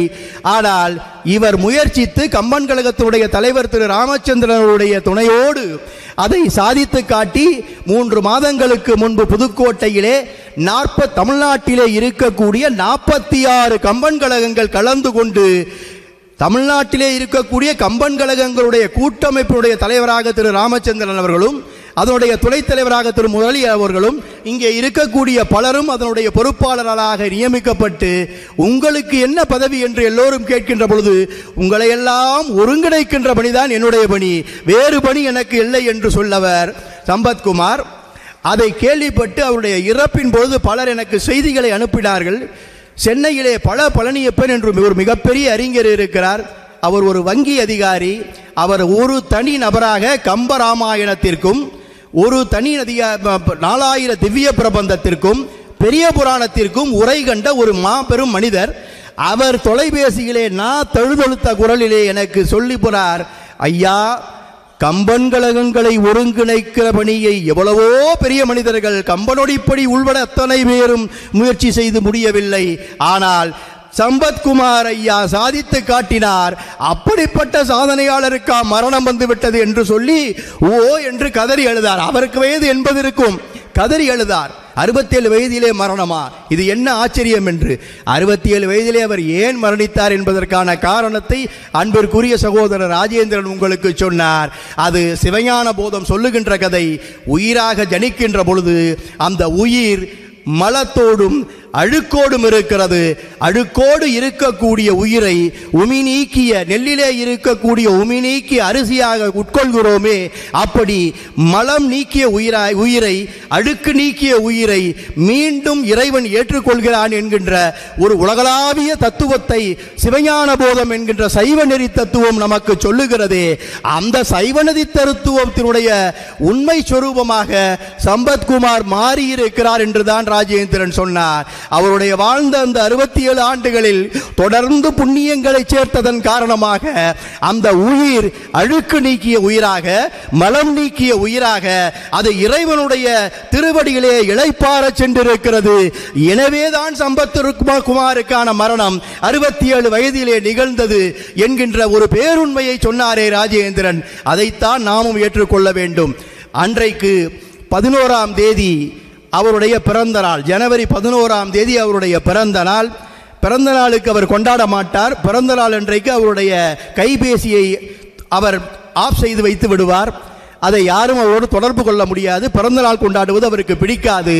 S1: ஆனால் இவர் முயற்சித்து கம்பன் கழகத்தினுடைய தலைவர் திரு ராமச்சந்திரனுடைய துணையோடு அதை சாதித்து காட்டி 3 மாதங்களுக்கு முன்பு புதுக்கோட்டையிலே தமிழ்நாட்டிலே இருக்கக்கூடிய 46 கம்பன் கழகங்கள் கலந்து கொண்டு தமிழ்நாட்டிலே இருக்கக்கூடிய கம்பன் கழகங்களுடைய கூட்டமைப்பினுடைய தலைவராக திரு ராமச்சந்திரன் அவர்களும் அதனுடைய துணைத் தலைவராக திரு முரளி அவர்களும் இங்கே இருக்கக்கூடிய பலரும் அதனுடைய பொறுப்பாளர்களாக நியமிக்கப்பட்டு உங்களுக்கு என்ன பதவி என்று எல்லோரும் கேட்கின்ற பொழுது உங்களை எல்லாம் ஒருங்கிணைக்கின்ற பணிதான் என்னுடைய பணி, வேறு பணி எனக்கு இல்லை என்று சொல்லவர் சம்பத்குமார். அதை கேள்விப்பட்டு அவருடைய இறப்பின் பொழுது பலர் எனக்கு செய்திகளை அனுப்பினார்கள். சென்னையிலே பழனியப்பன் என்று ஒரு மிகப்பெரிய அறிஞர் இருக்கிறார். அவர் ஒரு வங்கி அதிகாரி. அவர் ஒரு தனி நபராக கம்பராமாயணத்திற்கும் ஒரு தனி 4000 திவ்ய பிரபந்தத்திற்கும் பெரிய புராணத்திற்கும் உரை கண்ட ஒரு மாபெரும் மனிதர். அவர் தொலைபேசியிலே நான் தழுதழுத்த குரலிலே எனக்கு சொல்லி போனார், ஐயா, கம்பன் கழகங்களை ஒருங்கிணைக்கிற பணியை எவ்வளவோ பெரிய மனிதர்கள் கம்பனொடிப்படி உள்பட அத்தனை பேரும் முயற்சி செய்து முடியவில்லை, ஆனால் சம்பத்குமார் ஐயா சாதித்து காட்டினார். அப்படிப்பட்ட சாதனையாளருக்கா மரணம் வந்துவிட்டது என்று சொல்லி ஓ என்று கதறி எழுதார். அவருக்கு வயது 80 இருக்கும். கதறி எழுதார். 67 வயதிலே மரணமா? இது என்ன ஆச்சரியம் என்று. 67 வயதிலே அவர் ஏன் மரணித்தார் என்பதற்கான காரணத்தை அன்பிற்குரிய சகோதரர் ராஜேந்திரன் உங்களுக்கு சொன்னார். அது சிவஞான போதம் சொல்லுகின்ற கதை. உயிராக ஜனிக்கின்ற பொழுது அந்த உயிர் மலத்தோடும் அழுக்கோடும் இருக்கிறது. அழுக்கோடு இருக்கக்கூடிய உயிரை உமி நீக்கிய நெல்லிலே இருக்கக்கூடிய உமி நீக்கிய அரிசியாக உட்கொள்கிறோமே, அப்படி மலம் நீக்கிய உயிரை அழுக்கு நீக்கிய உயிரை மீண்டும் இறைவன் ஏற்றுக்கொள்கிறான் என்கின்ற ஒரு உலகளாவிய தத்துவத்தை சிவஞான போதம் என்கின்ற சைவ நெறி தத்துவம் நமக்கு சொல்லுகிறதே. அந்த சைவ நெறி தத்துவத்தினுடைய உண்மை சொரூபமாக சம்பத்குமார் மாறியிருக்கிறார் என்றுதான் ராஜேந்திரன் சொன்னார். அவருடைய வாழ்ந்த அந்த 67 ஆண்டுகளில் தொடர்ந்து புண்ணியங்களை சேர்த்ததன் காரணமாக அந்த உயிர் அழுக்கு நீக்கிய உயிராக, மலம் நீக்கிய உயிராக, அது இறைவனுடைய திருவடியிலே இளைப்பாற சென்றிருக்கிறது. எனவேதான் சம்பத்குமாருக்கான மரணம் 67 வயதிலே நிகழ்ந்தது என்கின்ற ஒரு பேருண்மையை சொன்னாரே ராஜேந்திரன். அதைத்தான் நாமும் ஏற்றுக்கொள்ள வேண்டும். அன்றைக்கு 11ஆம் தேதி அவருடைய பிறந்த நாள், ஜனவரி 11ஆம் தேதி அவருடைய பிறந்த நாள். பிறந்த நாளுக்கு அவர் கொண்டாட மாட்டார். பிறந்த நாள் அன்றைக்கு அவருடைய கைபேசியை அவர் ஆஃப் செய்து வைத்து விடுவார். அதை யாரும் அவரோடு தொடர்பு கொள்ள முடியாது. பிறந்த நாள் கொண்டாடுவது அவருக்கு பிடிக்காது.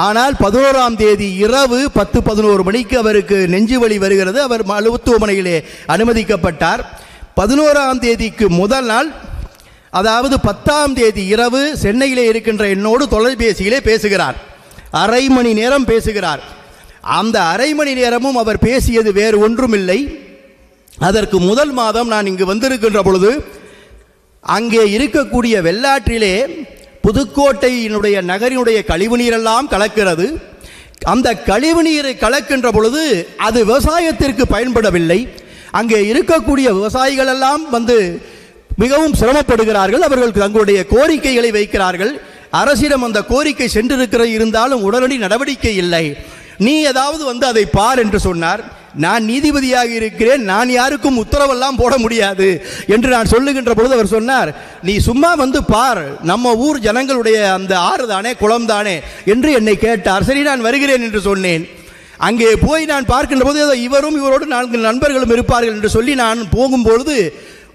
S1: ஆனால் 11ஆம் தேதி இரவு 10-11 மணிக்கு அவருக்கு நெஞ்சு வலி வருகிறது. அவர் மருத்துவமனையிலே அனுமதிக்கப்பட்டார். 11ஆம் தேதிக்கு முதல் நாள், அதாவது 10ஆம் தேதி இரவு சென்னையிலே இருக்கின்ற என்னோடு தொலைபேசியிலே பேசுகிறார். அரை மணி நேரம் பேசுகிறார். அந்த அரை மணி நேரமும் அவர் பேசியது வேறு ஒன்றுமில்லை. அதற்கு முதல் மாதம் நான் இங்கு வந்திருக்கின்ற பொழுது அங்கே இருக்கக்கூடிய வெள்ளாற்றிலே புதுக்கோட்டையினுடைய நகரினுடைய கழிவுநீரெல்லாம் கலக்கிறது. அந்த கழிவுநீரை கலக்கின்ற பொழுது அது விவசாயத்திற்கு பயன்படவில்லை. அங்கே இருக்கக்கூடிய விவசாயிகள் எல்லாம் வந்து மிகவும் சிரமப்படுகிறார்கள். அவர்கள் தங்களுடைய கோரிக்கைகளை வைக்கிறார்கள். அரசிடம் அந்த கோரிக்கை சென்றிருக்கிறது, இருந்தாலும் உடனடி நடவடிக்கை இல்லை. நீ ஏதாவது வந்து அதை பார் என்று சொன்னார். நான் நீதிபதியாக இருக்கிறேன், நான் யாருக்கும் உத்தரவெல்லாம் போட முடியாது என்று நான் சொல்லுகின்ற பொழுது அவர் சொன்னார், நீ சும்மா வந்து பார், நம்ம ஊர் ஜனங்களுடைய அந்த ஆறு தானே, குளம் தானே என்று என்னை கேட்டார். சரி, நான் வருகிறேன் என்று சொன்னேன். அங்கே போய் நான் பார்க்கின்ற போது இவரும் இவரோடு 4 நண்பர்களும் இருப்பார்கள் என்று சொல்லி நான் போகும்பொழுது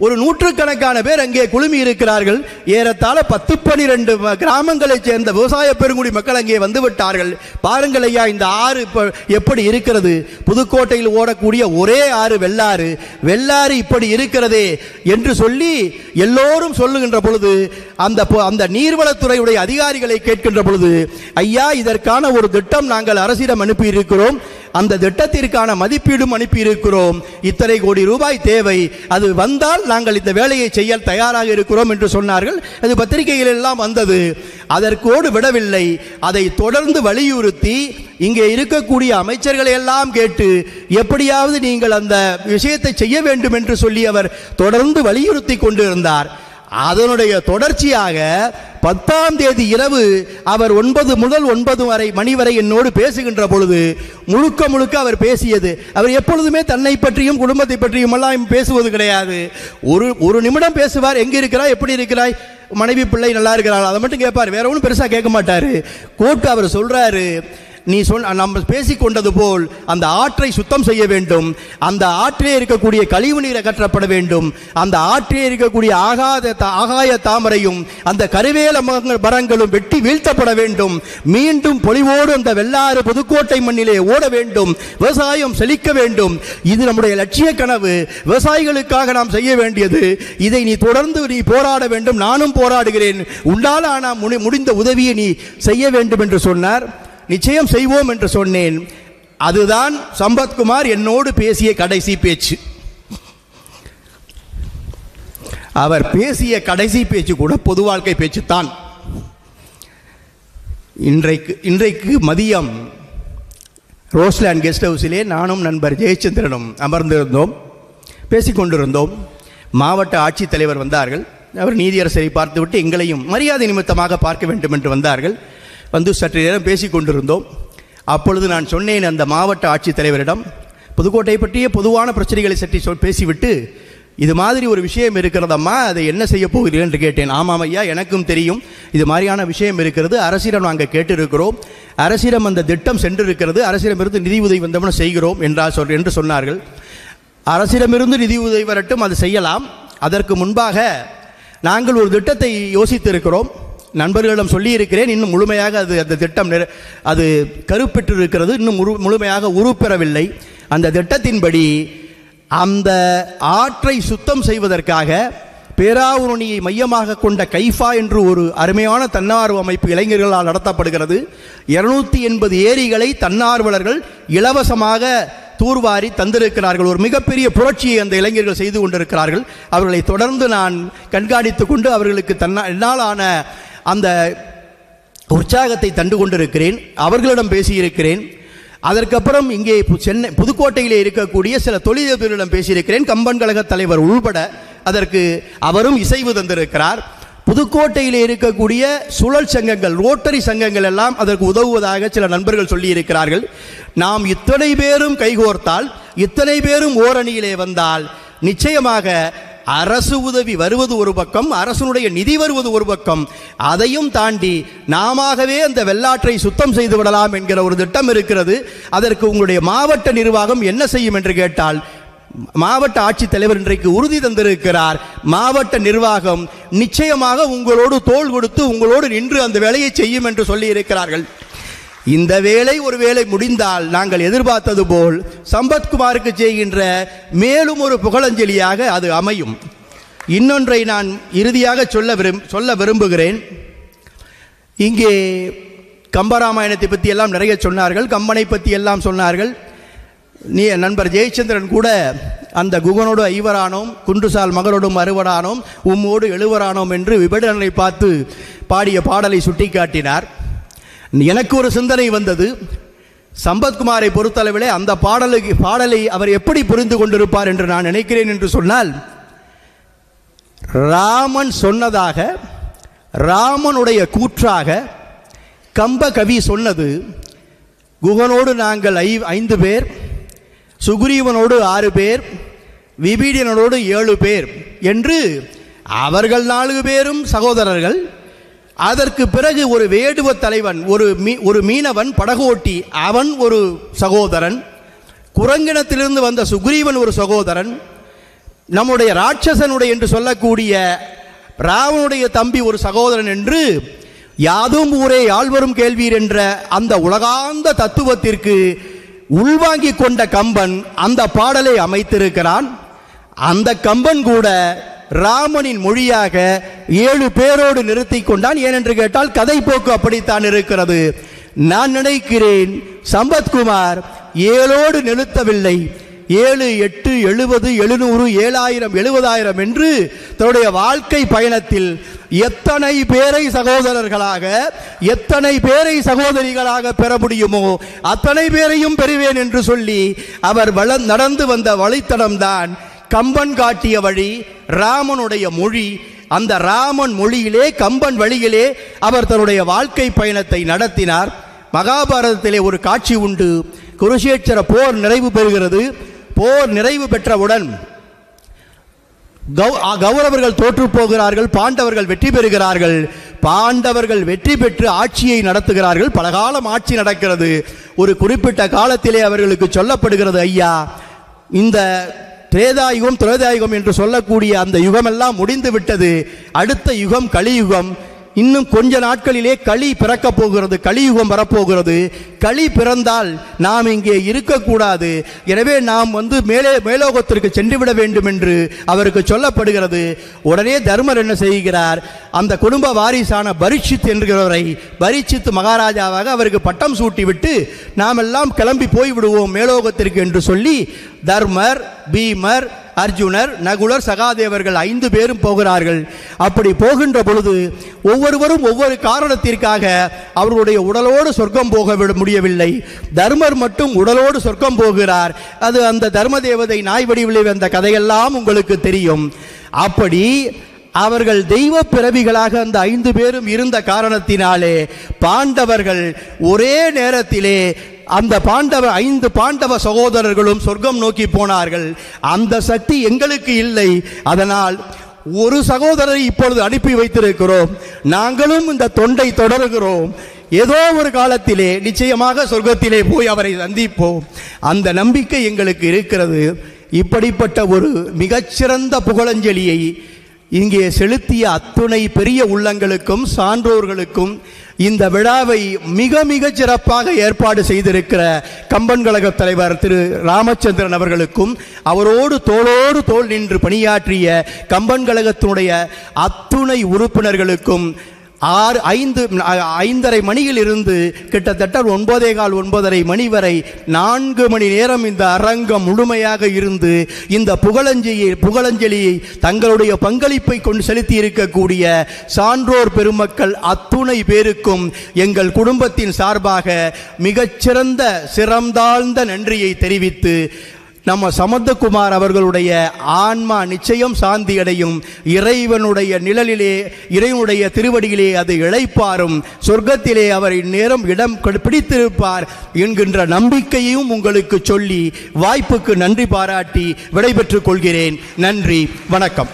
S1: ஒரு 100கணக்கான பேர் அங்கே குழுமி இருக்கிறார்கள். ஏறத்தாழ 10-12 கிராமங்களைச் சேர்ந்த விவசாய பெருங்குடி மக்கள் அங்கே வந்து விட்டார்கள். பாருங்கள் ஐயா, இந்த ஆறு எப்படி இருக்கிறது, புதுக்கோட்டையில் ஓடக்கூடிய ஒரே ஆறு வெள்ளாறு, வெள்ளாறு இப்படி இருக்கிறதே என்று சொல்லி எல்லோரும் சொல்லுகின்ற பொழுது அந்த நீர்வளத்துறையுடைய அதிகாரிகளை கேட்கின்ற பொழுது, ஐயா, இதற்கான ஒரு திட்டம் நாங்கள் அரசிடம் அனுப்பியிருக்கிறோம், அந்த திட்டத்திற்கான மதிப்பீடும் அனுப்பியிருக்கிறோம், இத்தனை கோடி ரூபாய் தேவை, அது வந்தால் நாங்கள் இந்த வேலையை செய்ய தயாராக இருக்கிறோம் என்று சொன்னார்கள். அது பத்திரிகைகள் எல்லாம் வந்தது. அதற்கோடு விடவில்லை, அதை தொடர்ந்து வலியுறுத்தி இங்கே இருக்கக்கூடிய அமைச்சர்களை எல்லாம் கேட்டு எப்படியாவது நீங்கள் அந்த விஷயத்தை செய்ய வேண்டும் என்று சொல்லி அவர் தொடர்ந்து வலியுறுத்தி கொண்டிருந்தார். அதனுடைய தொடர்ச்சியாக 10ஆம் தேதி இரவு அவர் 9 முதல் 9 மணி வரை என்னோடு பேசுகின்ற பொழுது முழுக்க அவர் பேசியது, அவர் எப்பொழுதுமே தன்னை பற்றியும் குடும்பத்தை பற்றியும் எல்லாம் பேசுவது கிடையாது. ஒரு நிமிடம் பேசுவார், எங்கே இருக்கிறாய், எப்படி இருக்கிறாய், மனைவி பிள்ளை நல்லா இருக்கிறாள், அதை மட்டும் கேட்பார், வேற ஒன்றும் பெருசாக கேட்க மாட்டார். கூட்டு அவர் சொல்றாரு, நீ நம்ம பேசிக்கொண்டது போல் அந்த ஆற்றை சுத்தம் செய்ய வேண்டும், அந்த ஆற்றிலே இருக்கக்கூடிய கழிவு நீர் அகற்றப்பட வேண்டும், அந்த ஆற்றிலே இருக்கக்கூடிய ஆகாய தாமரையும் அந்த கருவேல மரங்களும் வெட்டி வீழ்த்தப்பட வேண்டும், மீண்டும் பொலிவோடு அந்த வெள்ளாறு புதுக்கோட்டை மண்ணிலே ஓட வேண்டும், விவசாயம் செழிக்க வேண்டும். இது நம்முடைய லட்சிய கனவு, விவசாயிகளுக்காக நாம் செய்ய வேண்டியது. இதை நீ தொடர்ந்து நீ போராட வேண்டும், நானும் போராடுகிறேன், உண்டால் முடிந்த உதவியை நீ செய்ய வேண்டும் என்று சொன்னார். நிச்சயம் செய்வோம் என்று சொன்னேன். அதுதான் சம்பத்குமார் என்னோடு பேசிய கடைசி பேச்சு. அவர் பேசிய கடைசி பேச்சு கூட பொது வாழ்க்கை பேச்சு தான். இன்றைக்கு மதியம் ரோஸ்லேண்ட் கெஸ்ட் ஹவுஸிலே நானும் நண்பர் ஜெயச்சந்திரனும் அமர்ந்திருந்தோம், பேசிக்கொண்டிருந்தோம். மாவட்ட ஆட்சித்தலைவர் வந்தார்கள். அவர் நீதியரசரை பார்த்துவிட்டு எங்களையும் மரியாதை நிமித்தமாக பார்க்க வேண்டும் என்று வந்தார்கள். வந்து சற்று நேரம் பேசிக்கொண்டிருந்தோம். அப்பொழுது நான் சொன்னேன் அந்த மாவட்ட ஆட்சித்தலைவரிடம், புதுக்கோட்டை பற்றிய பொதுவான பிரச்சனைகளை சற்றி பேசிவிட்டு, இது மாதிரி ஒரு விஷயம் இருக்கிறதம்மா, அதை என்ன செய்ய போகிறீர்கள் என்று கேட்டேன். ஆமாம் ஐயா, எனக்கும் தெரியும், இது மாதிரியான விஷயம் இருக்கிறது, அரசிடம் நாங்கள் கேட்டிருக்கிறோம், அரசிடம் அந்த திட்டம் சென்றிருக்கிறது, அரசிடமிருந்து நிதி உதவி வந்தவன செய்கிறோம் என்று சொன்னார்கள். அரசிடமிருந்து நிதி உதவி வரட்டும், அது செய்யலாம். அதற்கு முன்பாக நாங்கள் ஒரு திட்டத்தை யோசித்திருக்கிறோம், நண்பர்களிடம் சொல்லியிருக்கிறேன், இன்னும் முழுமையாக அந்த திட்டம் அது கருப்பெற்று இருக்கிறது, இன்னும் முழுமையாக உருப்பெறவில்லை. அந்த திட்டத்தின்படி அந்த ஆற்றை சுத்தம் செய்வதற்காக பேராவூரணியை மையமாக கொண்ட கைஃபா என்று ஒரு அருமையான தன்னார்வ அமைப்பு இளைஞர்களால் நடத்தப்படுகிறது. 280 ஏரிகளை தன்னார்வலர்கள் இலவசமாக தூர்வாரி தந்திருக்கிறார்கள். ஒரு மிகப்பெரிய புரட்சியை அந்த இளைஞர்கள் செய்து கொண்டிருக்கிறார்கள். அவர்களை தொடர்ந்து நான் கண்காணித்து கொண்டு அவர்களுக்கு என்னாலான அந்த உற்சாகத்தை தந்து கொண்டிருக்கிறேன். அவர்களிடம் பேசியிருக்கிறேன். அதற்கப்புறம் இங்கே சென்னை புதுக்கோட்டையிலே இருக்கக்கூடிய சில தொழிலதிபர்களிடம் பேசியிருக்கிறேன், கம்பன் கழக தலைவர் உள்பட. அதற்கு அவரும் இசைவு தந்திருக்கிறார். புதுக்கோட்டையிலே இருக்கக்கூடிய சுழல் சங்கங்கள், ரோட்டரி சங்கங்கள் எல்லாம் அதற்கு உதவுவதாக சில நண்பர்கள் சொல்லியிருக்கிறார்கள். நாம் இத்தனை பேரும் கைகோர்த்தால், இத்தனை பேரும் ஓரணியிலே வந்தால் நிச்சயமாக அரசு உதவி வருவது ஒரு பக்கம், அரசனுடைய நிதி வருவது ஒரு பக்கம், அதையும் தாண்டி நாமவே அந்த வெள்ளாற்றை சுத்தம் செய்து விடலாம் என்கிற ஒரு திட்டம் இருக்கிறது. அதற்கு உங்களுடைய மாவட்ட நிர்வாகம் என்ன செய்யும் என்று கேட்டால், மாவட்ட ஆட்சித்தலைவர் இன்றைக்கு உறுதி தந்திருக்கிறார். மாவட்ட நிர்வாகம் நிச்சயமாக உங்களோடு தோள் கொடுத்து உங்களோடு நின்று அந்த வேலையை செய்யும் என்று சொல்லி இருக்கிறார்கள். இந்த வேலை ஒரு வேலை முடிந்தால் நாங்கள் எதிர்பார்த்தது போல் சம்பத்குமாருக்கு செய்கின்ற மேலும் ஒரு புகழஞ்சலியாக அது அமையும். இன்னொன்றை நான் இறுதியாக சொல்ல விரும்புகிறேன். இங்கே கம்பராமாயணத்தை பற்றி எல்லாம் நிறைய சொன்னார்கள், கம்பனை பற்றி எல்லாம் சொன்னார்கள். நண்பர் ஜெயச்சந்திரன் கூட அந்த குகனோடு ஐவரானோம், குன்றுசால் மகளோடும் அறுவரானோம், உம்மோடு எழுவரானோம் என்று விபடனை பார்த்து பாடிய பாடலை சுட்டி காட்டினார். எனக்கு ஒரு சிந்தனை வந்தது. சம்பத்குமாரை பொறுத்தளவிலே அந்த பாடலை அவர் எப்படி புரிந்து கொண்டிருப்பார் என்று நான் நினைக்கிறேன் என்று சொன்னால், ராமன் சொன்னதாக, ராமனுடைய கூற்றாக கம்ப கவி சொன்னது, குகனோடு நாங்கள் 5 பேர், சுக்ரீவனோடு 6 பேர், விபீடனோடு 7 பேர் என்று அவர்கள் 4 பேரும் சகோதரர்கள். அதற்கு பிறகு ஒரு வேடுவ தலைவன், ஒரு மீனவன் படகோட்டி, அவன் ஒரு சகோதரன், குரங்கிணத்திலிருந்து வந்த சுக்ரீவன் ஒரு சகோதரன், நம்முடைய ராட்சசனுடைய என்று சொல்லக்கூடிய ராவனுடைய தம்பி ஒரு சகோதரன் என்று யாதும் ஊரே யாழ்வரும் கேள்வீர் என்ற அந்த உலகாந்த தத்துவத்திற்கு உள்வாங்கி கொண்ட கம்பன் அந்த பாடலை அமைத்திருக்கிறான். அந்த கம்பன் கூட ராமனின் மொழியாக 7 பேரோடு நிறுத்தி கொண்டான். ஏனென்று கேட்டால் கதை போக்கு அப்படித்தான் இருக்கிறது. நான் நினைக்கிறேன் சம்பத்குமார் 7ஓடு நிறுத்தவில்லை, 7, 8, 70, 700, 7000, 70000 என்று தன்னுடைய வாழ்க்கை பயணத்தில் எத்தனை பேரை சகோதரர்களாக, எத்தனை பேரை சகோதரிகளாக பெற முடியுமோ அத்தனை பேரையும் பெறுவேன் என்று சொல்லி அவர் நடந்து வந்த வழித்தடம்தான் கம்பன் காட்டிய வழி, ராமனுடைய மொழி. அந்த ராமன் மொழியிலே, கம்பன் வழியிலே அவர் தன்னுடைய வாழ்க்கை பயணத்தை நடத்தினார். மகாபாரதத்திலே ஒரு காட்சி உண்டு. குருஷேத்திர போர் நிறைவு பெறுகிறது. போர் நிறைவு பெற்றவுடன் கௌரவர்கள் தோற்று போகிறார்கள், பாண்டவர்கள் வெற்றி பெறுகிறார்கள். பாண்டவர்கள் வெற்றி பெற்று ஆட்சியை நடத்துகிறார்கள். பலகாலம் ஆட்சி நடக்கிறது. ஒரு குறிப்பிட்ட காலத்திலே அவர்களுக்கு சொல்லப்படுகிறது, ஐயா, இந்த திரேதாயுகம் திரேதாயுகம் என்று சொல்லக்கூடிய அந்த யுகமெல்லாம் முடிந்து விட்டது. அடுத்த யுகம் கலியுகம். இன்னும் கொஞ்ச நாட்களிலே களி பிறக்கப் போகிறது, கலியுகம் வரப்போகிறது. களி பிறந்தால் நாம் இங்கே இருக்கக்கூடாது. எனவே நாம் மேலோகத்திற்கு சென்று விட வேண்டும் என்று அவருக்கு சொல்லப்படுகிறது. உடனே தர்மர் என்ன செய்கிறார், அந்த குடும்ப வாரிசான பரீட்சித் என்கிறவரை பரீட்சித் மகாராஜாவாக அவருக்கு பட்டம் சூட்டிவிட்டு நாம் எல்லாம் கிளம்பி போய்விடுவோம் மேலோகத்திற்கு என்று சொல்லி தர்மர், பீமர், அர்ஜுனர், நகுலர், சகாதேவர்கள் 5 பேரும் போகிறார்கள். அப்படி போகின்ற பொழுது ஒவ்வொருவரும் ஒவ்வொரு காரணத்திற்காக அவர்களுடைய உடலோடு சொர்க்கம் போக முடியவில்லை. தர்மர் மட்டும் உடலோடு சொர்க்கம் போகிறார். அது அந்த தர்ம தேவதை நாய் வடிவில் வந்த கதையெல்லாம் உங்களுக்கு தெரியும். அப்படி அவர்கள் தெய்வ பிறவிகளாக அந்த 5 பேரும் இருந்த காரணத்தினாலே பாண்டவர்கள் ஒரே நேரத்திலே அந்த 5 பாண்டவ சகோதரர்களும் சொர்க்கம் நோக்கி போனார்கள். அந்த சக்தி எங்களுக்கு இல்லை. அதனால் ஒரு சகோதரரை இப்பொழுது அனுப்பி வைத்திருக்கிறோம். நாங்களும் இந்த தொண்டை தொடர்கிறோம். ஏதோ ஒரு காலத்திலே நிச்சயமாக சொர்க்கத்திலே போய் அவரை சந்திப்போம். அந்த நம்பிக்கை எங்களுக்கு இருக்கிறது. இப்படிப்பட்ட ஒரு மிகச்சிறந்த புகழஞ்சலியை இங்கே செலுத்திய அத்துணை பெரிய உள்ளங்களுக்கும் சான்றோர்களுக்கும் இந்த விழாவை மிக மிக சிறப்பாக ஏற்பாடு செய்திருக்கிற கம்பன் கழக தலைவர் திரு ராமச்சந்திரன் அவர்களுக்கும், அவரோடு தோளோடு தோள் நின்று பணியாற்றிய கம்பன் கழகத்தினுடைய அத்துணை உறுப்பினர்களுக்கும், 5:30 மணியில் இருந்து கிட்டத்தட்ட 9:15 மணி வரை 4 மணி நேரம் இந்த அரங்கம் முழுமையாக இருந்து இந்த புகழஞ்சலியை தங்களுடைய பங்களிப்பை கொண்டு செலுத்தி இருக்கக்கூடிய சான்றோர் பெருமக்கள் அத்துணை பேருக்கும் எங்கள் குடும்பத்தின் சார்பாக மிகச்சிறந்த சிறந்தாழ்ந்த நன்றியை தெரிவித்து, நம்ம சமந்தகுமார் அவர்களுடைய ஆன்மா நிச்சயம் சாந்தி அடையும், இறைவனுடைய நிழலிலே இறைவனுடைய திருவடியிலே அது இளைப்பாரும், சொர்க்கத்திலே அவர் இந்நேரம் இடம் பிடித்திருப்பார் என்கின்ற நம்பிக்கையும் உங்களுக்கு சொல்லி வாய்ப்புக்கு நன்றி பாராட்டி விடைபெற்றுக் கொள்கிறேன். நன்றி, வணக்கம்.